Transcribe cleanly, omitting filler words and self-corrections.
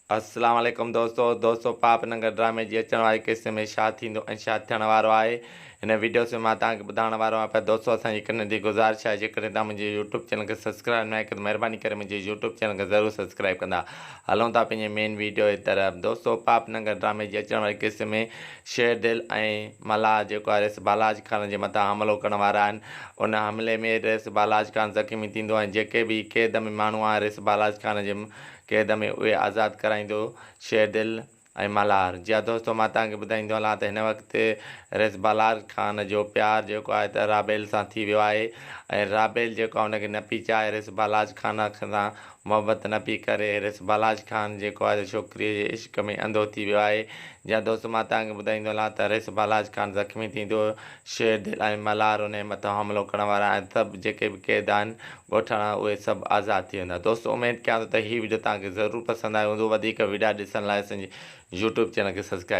अस्सलाम वालेकुम दोस्तों पापनगर ड्रामे जी अचण वारे किस्से में छा थींदो ऐं छा थियण वारो आहे हिन वीडियो से मां तव्हांखे ॿुधाइण वारो आहियां। पर दोस्तों असांजी हिकु नंढी गुज़ारिश आहे, जेकॾहिं तव्हां मुंहिंजे यूट्यूब चैनल खे सब्सक्राइब न कयो त महिरबानी करे मुंहिंजे यूट्यूब चैनल खे ज़रूरु सब्सक्राइब कंदा। हलूं था पंहिंजे मेन वीडियो जी तरफ़। दोस्तों पापनगर ड्रामे जी अचण वारे किस्से में शेरदिल ऐं मल्हार जेको आहे रेस बालाज ख़ान जे मथां हमिलो करण वारा आहिनि। उन हमले में रेस बालाज ख़ान ज़ख़्मी थींदो ऐं जेके बि क़ैद में माण्हू आहे रेस बालाज ख़ान जे क़ैद में उहे आज़ादु कराईंदो शेरदिल ऐं मल्हार। जी हा दोस्तों, मां तव्हांखे ॿुधाईंदो हलां त हिन वक़्तु रेस बालाज ख़ान जो प्यारु जेको आहे त राबेल सां थी वियो आहे ऐं राबेल जेको आहे हुनखे न पई चाहे रेस बालाज ख़ान सां मोहबत न पई करे। रेस बालाज ख़ान जेको आहे छोकिरीअ जे इश्क में अंधो थी वियो आहे। जी हा दोस्तों, मां तव्हांखे ॿुधाईंदो हलां त रेस बालाज ख़ान ज़ख़्मी थींदो, शेरदिल ऐं मल्हार उन जे मथां हमिलो करण वारा ऐं सभु जेके बि क़ैद आहिनि ॻोठाणा उहे सभु आज़ादु थी वेंदा। दोस्तों उमेदु कयां थो त हीअ वीडियो तव्हांखे ज़रूरु पसंदि आयो हूंदो। वधीक वीडियो ॾिसण लाइ असांजे यूट्यूब चैनल खे सब्सक्राइब